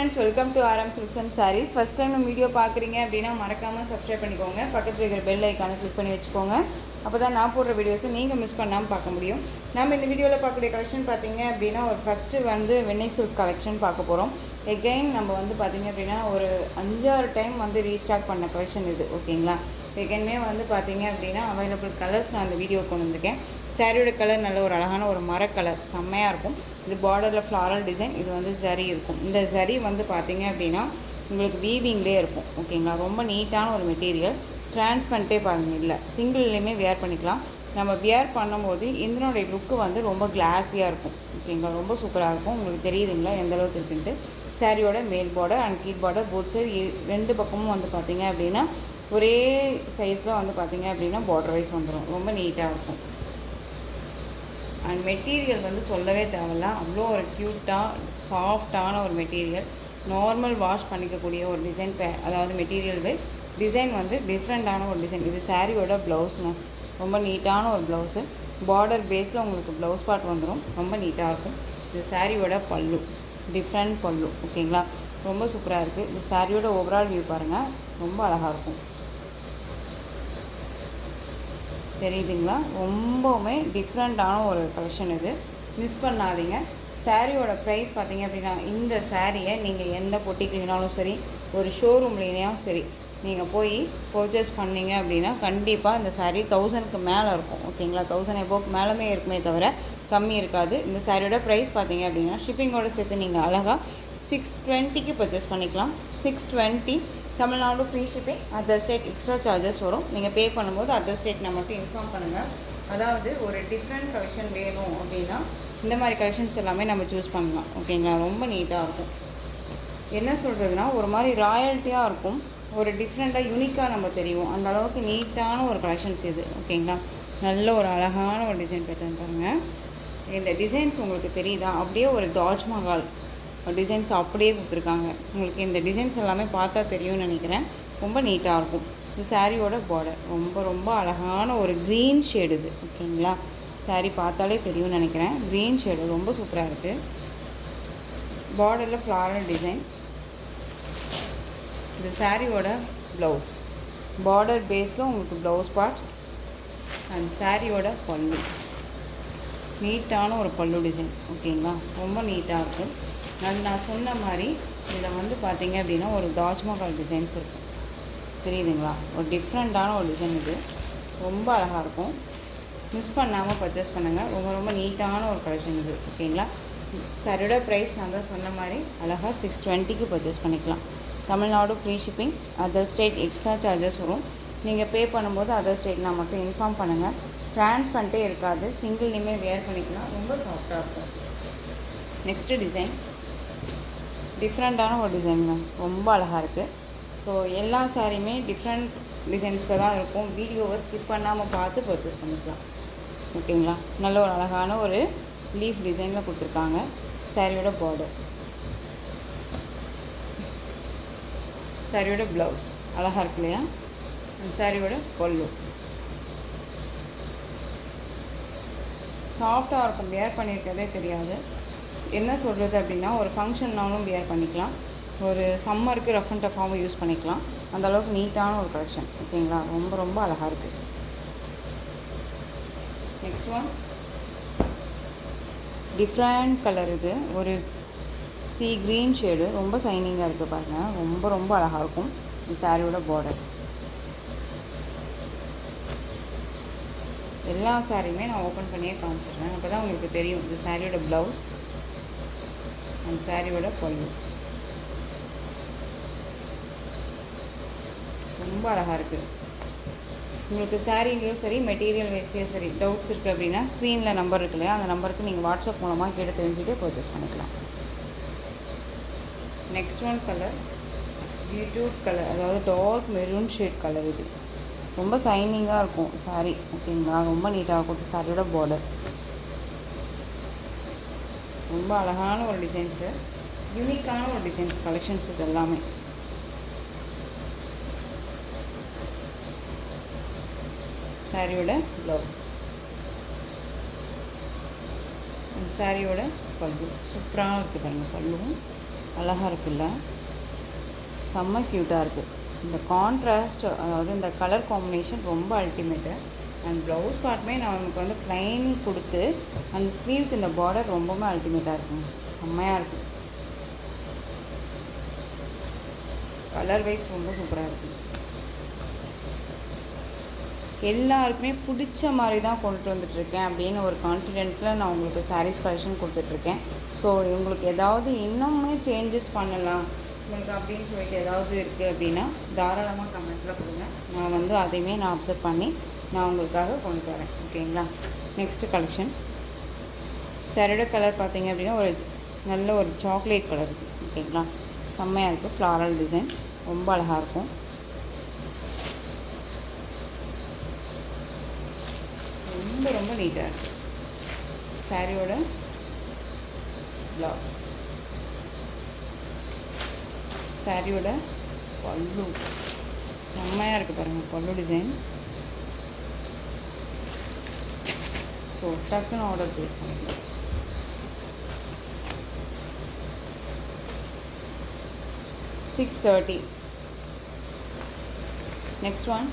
friends, welcome to RM Silks and Sarees. First time நம்ம video பார்க்குறீங்க அப்படின்னா மறக்காமல் சப்ஸ்கிரைப் பண்ணிக்கோங்க. பக்கத்தில் இருக்கிற பெல் ஐக்கானை கிளிக் பண்ணி வச்சுக்கோங்க. அப்போ தான் நான் போடுற வீடியோஸை நீங்கள் மிஸ் பண்ணாமல் பார்க்க முடியும். நம்ம இந்த வீடியோவில் பார்க்கக்கூடிய கலெக்ஷன் பார்த்தீங்க அப்படின்னா ஒரு ஃபஸ்ட்டு வந்து வெண்ணெய் சில்க் கலெக்ஷன் பார்க்க போகிறோம். எகெயின் நம்ம வந்து பார்த்திங்க அப்படின்னா ஒரு 5-6 டைம் வந்து ரீஸ்டாக் பண்ண கலெக்ஷன் இது, ஓகேங்களா? எகெயின்மே வந்து பார்த்திங்க அப்படின்னா அவைலபிள் கலர்ஸ் நான் அந்த வீடியோ கொண்டு வந்திருக்கேன். சாரியோட கலர் நல்ல ஒரு அழகான ஒரு மர கலர், செம்மையாக இருக்கும். இது பார்டரில் ஃப்ளாரல் டிசைன், இது வந்து சரி இருக்கும். இந்த சரி வந்து பார்த்திங்க அப்படின்னா உங்களுக்கு வீவிங்லேயே இருக்கும், ஓகேங்களா? ரொம்ப நீட்டான ஒரு மெட்டீரியல். ட்ரான்ஸ்பரண்ட்டே பாருங்கள், இல்லை சிங்கிள்லேயுமே வியர் பண்ணிக்கலாம். நம்ம வியர் பண்ணும்போது இதனுடைய லுக்கு வந்து ரொம்ப கிளாஸியாக இருக்கும், ஓகேங்களா? ரொம்ப சூப்பராக இருக்கும். உங்களுக்கு தெரியுதுங்களா எந்த அளவுக்கு இருக்குன்ட்டு? சாரியோட மேல் பார்டர் அண்ட் கீழ் பார்டர் போத் சைடு ரெண்டு பக்கமும் வந்து பார்த்திங்க அப்படின்னா ஒரே சைஸில் வந்து பார்த்திங்க அப்படின்னா பார்டர் வைஸ் வந்துடும். ரொம்ப நீட்டாக இருக்கும். அண்ட் மெட்டீரியல் வந்து சொல்லவே தேவையில்ல, அவ்வளோ ஒரு க்யூட்டாக சாஃப்டான ஒரு மெட்டீரியல். நார்மல் வாஷ் பண்ணிக்கக்கூடிய ஒரு டிசைன் அதாவது மெட்டீரியல் டிசைன் வந்து டிஃப்ரெண்ட்டான ஒரு டிசைன். இது சாரியோட ப்ளவுஸுங்க, ரொம்ப நீட்டான ஒரு ப்ளவுஸு. பார்டர் பேஸில் உங்களுக்கு ப்ளவுஸ் பார்ட் வந்துடும், ரொம்ப நீட்டாக இருக்கும். இது சாரியோட பல்லு, டிஃப்ரெண்ட் பல்லு, ஓகேங்களா? ரொம்ப சூப்பராக இருக்குது. இது சாரியோட ஓவரால் வியூ பாருங்கள், ரொம்ப அழகாக இருக்கும். தெரியுதுங்களா? ரொம்பவுமே டிஃப்ரெண்ட்டான ஒரு கலெக்ஷன் இது, மிஸ் பண்ணாதீங்க. சாரியோட ப்ரைஸ் பார்த்தீங்க அப்படின்னா இந்த சாரியை நீங்கள் எந்த பொட்டிக்குனாலும் சரி, ஒரு ஷோரூம்லேயும் சரி, நீங்கள் போய் பர்ச்சேஸ் பண்ணிங்க அப்படின்னா கண்டிப்பாக இந்த சாரீ 1000க்கு மேலே இருக்கும், ஓகேங்களா? 1000 எபோக்கு மேலே இருக்குமே தவிர கம்மி இருக்காது. இந்த சாரியோட ப்ரைஸ் பார்த்தீங்க அப்படின்னா ஷிப்பிங்கோடு சேர்த்து நீங்கள் அழகாக 620க்கு பர்ச்சேஸ் பண்ணிக்கலாம். 620 Tamil Nadu free shipping. Other state extra charges வரும். நீங்கள் பே பண்ணும்போது அதர் ஸ்டேட் நான் மட்டும் இன்ஃபார்ம் பண்ணுங்கள். அதாவது ஒரு டிஃப்ரெண்ட் கலெக்ஷன் வேணும் அப்படின்னா இந்த மாதிரி கலெக்ஷன்ஸ் எல்லாமே நம்ம சூஸ் பண்ணலாம், ஓகேங்களா? ரொம்ப நீட்டாக இருக்கும். என்ன சொல்கிறதுனா ஒரு மாதிரி ராயல்ட்டியாக இருக்கும், ஒரு டிஃப்ரெண்ட்டாக யூனிக்காக நம்ம தெரியும். அந்த அளவுக்கு நீட்டான ஒரு கலெக்ஷன்ஸ் இது, ஓகேங்களா? நல்ல ஒரு அழகான ஒரு டிசைன் பேட்டர்ன் பாருங்கள். இந்த டிசைன்ஸ் உங்களுக்கு தெரியுதா? அப்படியே ஒரு தாஜ்மஹால் டிசைன்ஸ் அப்படியே கொடுத்துருக்காங்க. உங்களுக்கு இந்த டிசைன்ஸ் எல்லாமே பார்த்தா தெரியும்னு நினைக்கிறேன். ரொம்ப நீட்டாக இருக்கும். இந்த சாரியோட பார்டர் ரொம்ப ரொம்ப அழகான ஒரு க்ரீன் ஷேடு இது, ஓகேங்களா? சாரி பார்த்தாலே தெரியும்னு நினைக்கிறேன். க்ரீன் ஷேடு ரொம்ப சூப்பராக இருக்குது. பார்டரில் ஃப்ளாரல் டிசைன். இந்த சாரியோட ப்ளவுஸ், பார்டர் பேஸில் உங்களுக்கு ப்ளவுஸ் பார்ட் அண்ட் சாரியோட பல்லு, நீட்டான ஒரு பல்லு டிசைன், ஓகேங்களா? ரொம்ப நீட்டாக இருக்கும். நான் சொன்ன மாதிரி இதில் வந்து பார்த்திங்க அப்படின்னா ஒரு தாஜ்மஹால் டிசைன்ஸ் இருக்கும், தெரியுதுங்களா? ஒரு டிஃப்ரெண்ட்டான ஒரு டிசைன் இது, ரொம்ப அழகாக இருக்கும். மிஸ் பண்ணாமல் பர்ச்சேஸ் பண்ணுங்கள். ரொம்ப ரொம்ப நீட்டான ஒரு கலெக்ஷன் இது, ஓகேங்களா? சாரியோட ப்ரைஸ் நான் தான் சொன்ன மாதிரி அழகாக 620க்கு பர்ச்சேஸ் பண்ணிக்கலாம். Tamil Nadu free shipping. Other state extra charges வரும். நீங்கள் பே பண்ணும்போது அதர் ஸ்டேட் நான் மட்டும் இன்ஃபார்ம் பண்ணுங்கள். ட்ரான்ஸ்பரண்ட்டே இருக்காது, சிங்கிள்லேயுமே வேர் பண்ணிக்கலாம். ரொம்ப சாஃப்டாக இருக்கும். நெக்ஸ்ட்டு டிசைன் டிஃப்ரெண்ட்டான ஒரு டிசைனுங்க, ரொம்ப அழகாக இருக்குது. ஸோ எல்லா சாரியுமே டிஃப்ரெண்ட் டிசைன்ஸில் தான் இருக்கும். வீடியோவை ஸ்கிப் பண்ணாமல் பார்த்து பர்ச்சேஸ் பண்ணிக்கலாம், ஓகேங்களா? நல்ல ஒரு அழகான ஒரு லீஃப் டிசைனில் கொடுத்துருக்காங்க. சாரியோட பார்டர், சாரியோட ப்ளவுஸ் அழகாக இருக்கு இல்லையா? சாரியோட பல்லு சாஃப்டாக இருக்கும், வியர் பண்ணியிருக்கிறதே தெரியாது. என்ன சொல்கிறது அப்படின்னா ஒரு ஃபங்க்ஷன்னாலும் வியர் பண்ணிக்கலாம், ஒரு சம்மருக்கு ரஃப் அண்ட் டஃபாகவும் யூஸ் பண்ணிக்கலாம். அந்தளவுக்கு நீட்டான ஒரு கலெக்ஷன், ஓகேங்களா? ரொம்ப ரொம்ப அழகாக இருக்குது. Next one different colour. இது ஒரு சி க்ரீன் ஷேடு, ரொம்ப சைனிங்காக இருக்குது பாருங்கள். ரொம்ப ரொம்ப அழகாக இருக்கும். இந்த சாரியோட பார்டர். எல்லா சாரியுமே நான் ஓப்பன் பண்ணியே காமிச்சிடுறேன், அப்போ தான் உங்களுக்கு தெரியும். இந்த சாரியோட ப்ளவுஸ் அண்ட் சாரியோட பல்லு ரொம்ப அழகாக இருக்குது. உங்களுக்கு சாரீலையும் சரி, மெட்டீரியல் வேஸ்ட்லேயும் சரி டவுட்ஸ் இருக்குது அப்படின்னா ஸ்க்ரீனில் நம்பர் இருக்கு இல்லையா, அந்த நம்பருக்கு நீங்கள் வாட்ஸ்அப் மூலமாக கேட்டு தெரிஞ்சுட்டு பர்ச்சேஸ் பண்ணிக்கலாம். Next one colour beetroot colour, அதாவது டார்க் மெரூன் ஷேட் கலர். இது ரொம்ப சைனிங்காக இருக்கும் சாரி, ஓகேங்களா? ரொம்ப நீட்டாக இருக்கும். சாரியோட பார்டர் ரொம்ப அழகான ஒரு டிசைன்ஸு, யூனிக்கான ஒரு டிசைன்ஸ் கலெக்ஷன்ஸ் இது எல்லாமே. சாரியோட ப்ளவுஸ், சாரியோட பல்லு சூப்பராக இருக்குது பாருங்கள். பல்லுவும் அழகாக இருக்குல்ல, செம்ம க்யூட்டாக இருக்குது. இந்த கான்ட்ராஸ்ட், அதாவது இந்த கலர் காம்பினேஷன் ரொம்ப அல்டிமேட்டு. அண்ட் ப்ளவுஸ் பார்ட்டுமே நான் நமக்கு வந்து ப்ளைன் கொடுத்து அந்த ஸ்லீவுக்கு இந்த பார்டர் ரொம்பவுமே அல்டிமேட்டாக இருக்குங்க, செம்மையாக இருக்குது. கலர் வைஸ் ரொம்ப சூப்பராக இருக்குது. எல்லாருக்குமே பிடிச்ச மாதிரி தான் கொண்டுட்டு வந்துட்டுருக்கேன் அப்படின்னு ஒரு கான்ஃபிடென்ட்டில் நான் உங்களுக்கு சாரீஸ் கலெக்ஷன் கொடுத்துட்ருக்கேன். ஸோ உங்களுக்கு ஏதாவது இன்னுமே சேஞ்சஸ் பண்ணலாம் உங்களுக்கு அப்படின்னு சொல்லிட்டு ஏதாவது இருக்குது அப்படின்னா தாராளமாக கமெண்ட்டில் கொடுங்க. நான் வந்து அதையுமே நான் அப்சர்வ் பண்ணி நான் உங்களுக்காக கொண்டு வரேன். ஓகேங்களா? நெக்ஸ்ட்டு கலெக்ஷன் சாரியோட கலர் பார்த்தீங்க அப்படின்னா ஒரு நல்ல ஒரு சாக்லேட் கலர் இருக்குது. ஓகேங்களா? செம்மையாக இருக்குது. ஃப்ளாரல் டிசைன் ரொம்ப அழகாக இருக்கும். ரொம்ப ரொம்ப நீட்டாக இருக்குது. சாரியோட ப்ளவுஸ், சாரியோட பல்லு செம்மையாக இருக்குது பாருங்கள், பல்லு டிசைன். ஸோ டக்குன்னு ஆர்டர் ப்ளேஸ் பண்ணிக்கலாம். $630. நெக்ஸ்ட் ஒன்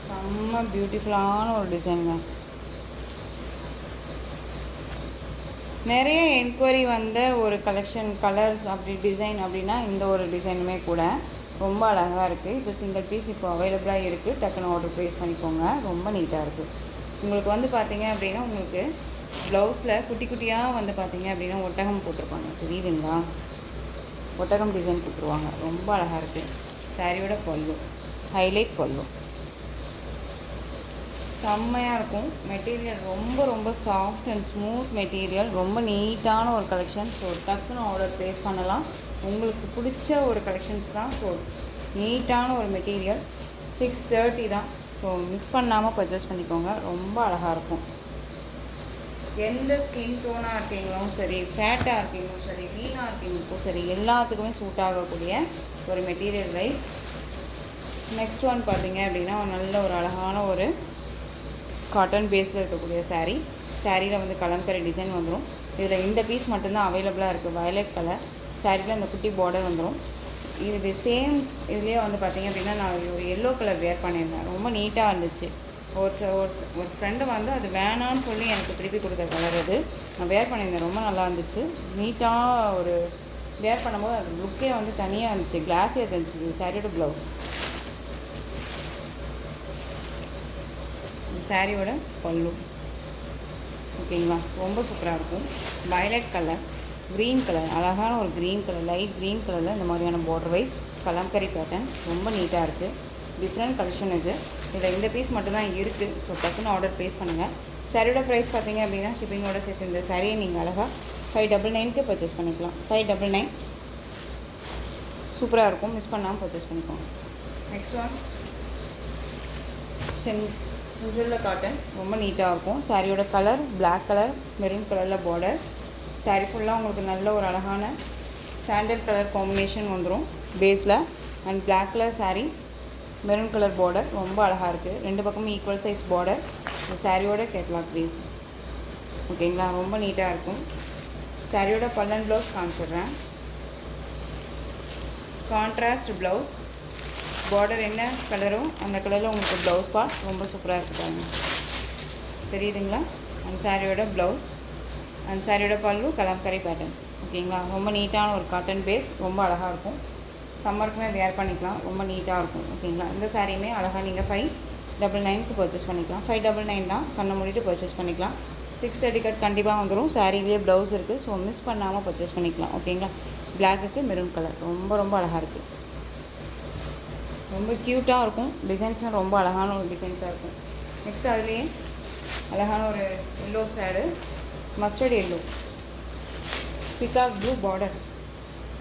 செம்ம பியூட்டிஃபுல்லான ஒரு டிசைனுங்க. நிறைய என்கொயரி வந்த ஒரு கலெக்ஷன் கலர்ஸ் அப்படி டிசைன் அப்படின்னா இந்த ஒரு டிசைனுமே கூட ரொம்ப அழகாக இருக்குது. இது சிங்கிள் பீஸ் இப்போ அவைலபிளாக இருக்குது. டக்குன்னு ஆர்டர் ப்ளேஸ் பண்ணிக்கோங்க. ரொம்ப நீட்டாக இருக்குது. உங்களுக்கு வந்து பார்த்தீங்க அப்படின்னா உங்களுக்கு ப்ளவுஸில் குட்டி குட்டியாக வந்து பார்த்தீங்க அப்படின்னா ஒட்டகம் போட்டிருப்பாங்க, தெரியுதுங்களா? ஒட்டகம் டிசைன் கொடுத்துருவாங்க. ரொம்ப அழகாக இருக்குது. சாரியோட பல்லு, ஹைலைட் பல்லு செம்மையாக இருக்கும். மெட்டீரியல் ரொம்ப ரொம்ப சாஃப்ட் அண்ட் ஸ்மூத் மெட்டீரியல், ரொம்ப நீட்டான ஒரு கலெக்ஷன். ஸோ டக்குன்னு ஆர்டர் ப்ளேஸ் பண்ணலாம். உங்களுக்கு பிடிச்ச ஒரு கலெக்ஷன்ஸ் தான். ஸோ நீட்டான ஒரு மெட்டீரியல். 630 தான். ஸோ மிஸ் பண்ணாமல் பர்ச்சேஸ் பண்ணிக்கோங்க. ரொம்ப அழகாக இருக்கும். எந்த ஸ்கின் டோனாக இருக்கீங்களும் சரி, ஃபேட்டாக இருக்கீங்களும் சரி, லீனாக இருக்கீங்களுக்கும் சரி, எல்லாத்துக்குமே சூட் ஆகக்கூடிய ஒரு மெட்டீரியல் வைஸ். நெக்ஸ்ட் ஒன் பார்த்தீங்க அப்படின்னா நல்ல ஒரு அழகான ஒரு காட்டன் பேஸில் இருக்கக்கூடிய சாரீ. சாரியில் வந்து கலம்கரி டிசைன் வந்துடும். இதில் இந்த பீஸ் மட்டும்தான் அவைலபிளாக இருக்குது. வயலட் கலர் சாரியில் அந்த குட்டி பார்டர் வந்துடும். இது சேம் இதுலேயே வந்து பார்த்திங்க அப்படின்னா நான் ஒரு எல்லோ கலர் வேர் பண்ணியிருந்தேன். ரொம்ப நீட்டாக இருந்துச்சு. ஒரு ஃப்ரெண்டு வந்து அது வேணான்னு சொல்லி எனக்கு திருப்பி கொடுத்த கலர் அது. நான் வேர் பண்ணியிருந்தேன். ரொம்ப நல்லா இருந்துச்சு. நீட்டாக ஒரு வேர் பண்ணும்போது அது லுக்கே வந்து தனியாக இருந்துச்சு, கிளாஸியாக இருந்துச்சு. சாரியோட ப்ளவுஸ், சாரியோட பல்லு. ஓகேங்களா? ரொம்ப சூப்பராக இருக்கும். வயலட் கலர், க்ரீன் கலர், அழகான ஒரு க்ரீன் கலர், லைட் க்ரீன் கலரில் இந்த மாதிரியான பார்டர் வைஸ் கலம்கரி பேட்டர்ன் ரொம்ப நீட்டாக இருக்குது. டிஃப்ரெண்ட் கலெக்ஷன் இது. இதில் இந்த பீஸ் மட்டும்தான் இருக்குது. ஸோ டக்குன்னு ஆர்டர் ப்ளேஸ் பண்ணுங்கள். சாரியோட ப்ரைஸ் பார்த்தீங்க அப்படின்னா ஷிப்பிங்கோட சேர்த்து இந்த சாரியை நீங்கள் அழகாக 599க்கு பர்ச்சேஸ் பண்ணிக்கலாம். 599 சூப்பராக இருக்கும். மிஸ் பண்ணாமல் பர்ச்சேஸ் பண்ணிக்கோங்க. நெக்ஸ்ட் ஒன் சிண்ட்ரெல்லா காட்டன் ரொம்ப நீட்டாக இருக்கும். சாரியோட கலர் பிளாக் கலர், மெரூன் கலரில் பார்டர். சாரி ஃபுல்லாக உங்களுக்கு நல்ல ஒரு அழகான சாண்டல் கலர் காம்பினேஷன் வந்துடும் பேஸில். And black colour sari, maroon colour border ரொம்ப அழகாக இருக்குது. ரெண்டு பக்கமும் ஈக்குவல் சைஸ் பார்டர். இந்த சாரியோட கேட்லாக் ப்ளீஸ். ஓகேங்களா? ரொம்ப நீட்டாக இருக்கும். சாரியோட பல்லன் ப்ளவுஸ் காமிச்சிடுறேன். கான்ட்ராஸ்ட் ப்ளவுஸ், பார்டர் என்ன கலரோ அந்த கலரில் உங்களுக்கு ப்ளவுஸ் பார்ட் ரொம்ப சூப்பராக இருக்குது பாருங்கள், தெரியுதுங்களா? அண்ட் சாரியோட ப்ளவுஸ் அண்ட் சாரியோட பல்லு கலம்கரி பேட்டர்ன். ஓகேங்களா? ரொம்ப நீட்டான ஒரு காட்டன் பேஸ், ரொம்ப அழகாக இருக்கும். சம்மருக்குமே வேர் பண்ணிக்கலாம். ரொம்ப நீட்டாக இருக்கும். ஓகேங்களா? இந்த சாரியுமே அழகாக நீங்கள் 599க்கு பர்ச்சேஸ் பண்ணிக்கலாம். 599 தான், கண்ணை மூடிட்டு பர்ச்சேஸ் பண்ணிக்கலாம். 630 கட் கண்டிப்பாக வந்துடும். சாரிலேயே ப்ளவுஸ் இருக்குது. ஸோ மிஸ் பண்ணாமல் பர்ச்சேஸ் பண்ணிக்கலாம். ஓகேங்களா? பிளாக்குக்கு மெரூன் கலர் ரொம்ப ரொம்ப அழகாக இருக்குது. ரொம்ப க்யூட்டாக இருக்கும். டிசைன்ஸுமே ரொம்ப அழகான ஒரு டிசைன்ஸாக இருக்கும். நெக்ஸ்ட்டு அதுலேயே அழகான ஒரு yellow shade, mustard yellow, peacock blue border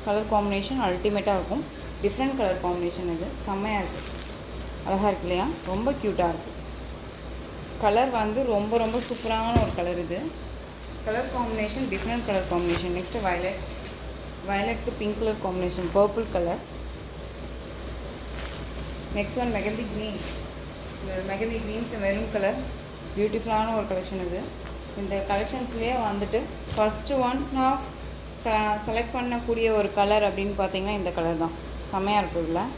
colour combination அல்டிமேட்டாக இருக்கும். டிஃப்ரெண்ட் கலர் காம்பினேஷன் இது. செம்மையாக இருக்குது. அழகாக இருக்கு இல்லையா? ரொம்ப க்யூட்டாக இருக்குது. கலர் வந்து ரொம்ப ரொம்ப சூப்பரான ஒரு கலர் இது. Colour combination different colour combination. Next violet, வயலட்க்கு pink colour combination, purple colour. Next one mehndi green, mehndi க்ரீனுக்கு மெரூன் கலர். பியூட்டிஃபுல்லான ஒரு கலெக்ஷன் இது. இந்த கலெக்ஷன்ஸ்லேயே வந்துட்டு ஃபஸ்ட்டு ஒன் ஆஃப் செலக்ட் பண்ணக்கூடிய ஒரு கலர் அப்படின்னு பார்த்தீங்கன்னா இந்த கலர் தான். செம்மையாக இருக்கும். இதில்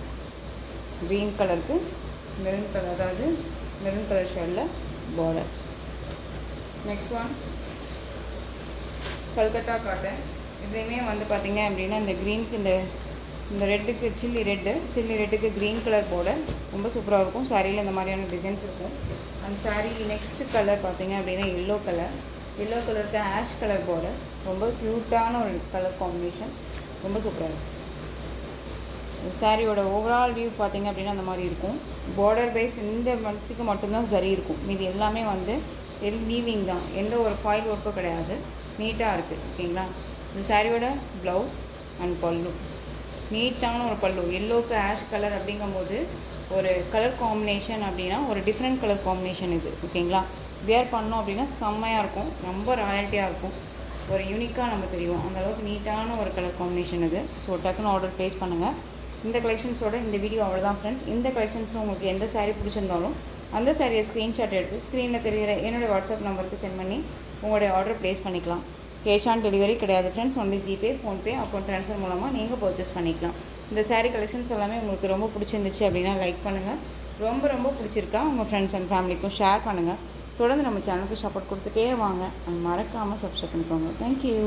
க்ரீன் கலருக்கு மெரூன் கலர், அதாவது மெரூன் கலர் ஷேடில் border. Next one Calcutta cotton. இதுலேயுமே வந்து பார்த்திங்க அப்படின்னா இந்த க்ரீனுக்கு இந்த ரெட்டுக்கு சில்லி ரெட்டுக்கு க்ரீன் கலர் பார்டர் ரொம்ப சூப்பராக இருக்கும். சாரியில் இந்த மாதிரியான டிசைன்ஸ் இருக்கும். அந்த சாரீ நெக்ஸ்ட்டு கலர் பார்த்திங்க அப்படின்னா எல்லோ கலருக்கு ஆஷ் கலர் பார்டர். ரொம்ப க்யூட்டான ஒரு கலர் காம்பினேஷன், ரொம்ப சூப்பராக இருக்கும். இந்த சாரியோட ஓவரால் வியூ பார்த்திங்க அப்படின்னா அந்த மாதிரி இருக்கும். பார்டர் பேஸ் இந்த மந்த்துக்கு மட்டும்தான் சரி இருக்கும். மீது எல்லாமே வந்து வீவிங் தான், எந்த ஒரு ஃபாயில் ஒர்க்கும் கிடையாது. நீட்டாக இருக்குது. ஓகேங்களா. இந்த சாரியோட ப்ளவுஸ் அண்ட் பல்லு, நீட்டான ஒரு பல்லு. எல்லோவுக்கு ஆஷ் கலர் அப்படிங்கும்போது ஒரு கலர் காம்பினேஷன் அப்படின்னா ஒரு டிஃப்ரெண்ட் கலர் காம்பினேஷன் இது. ஓகேங்களா. வியர் பண்ணோம் அப்படின்னா செம்மையாக இருக்கும், ரொம்ப ராயல்ட்டியாக இருக்கும், ஒரு யூனிக்காக நம்ம தெரியும். அந்தளவுக்கு நீட்டான ஒரு கலர் காம்பினேஷன் இது. ஸோ டக்குன்னு ஆர்டர் ப்ளேஸ் பண்ணுங்கள். இந்த கலெக்ஷன்ஸோட இந்த வீடியோ அவ்வளோதான் ஃப்ரெண்ட்ஸ். இந்த கலெக்ஷன்ஸ் உங்களுக்கு எந்த சாரீ பிடிச்சிருந்தாலும் அந்த சாரியை ஸ்க்ரீன்ஷாட் எடுத்து ஸ்க்ரீனில் தெரிகிற என்னோடய வாட்ஸ்அப் நம்பருக்கு சென்ட் பண்ணி உங்களுடைய ஆர்டர் ப்ளேஸ் பண்ணிக்கலாம். கேஷ் ஆன் டெலிவரி கிடையாது friends. Only GPay, PhonePe, account transfer மூலமாக நீங்கள் பர்ச்சேஸ் பண்ணிக்கலாம். இந்த சாரீ கலெக்ஷன்ஸ் எல்லாமே உங்களுக்கு ரொம்ப பிடிச்சிருந்துச்சு அப்படின்னா லைக் பண்ணுங்கள். ரொம்ப பிடிச்சிருக்கா உங்கள் ஃப்ரெண்ட்ஸ் அண்ட் ஃபேமிலிக்கும் ஷேர் பண்ணுங்கள். தொடர்ந்து நம்ம சேனலுக்கு சப்போர்ட் கொடுத்துட்டே வாங்க. மறக்காமல் சப்ஸ்கிரைப் பண்ணிக்கோங்க. தேங்க்யூ.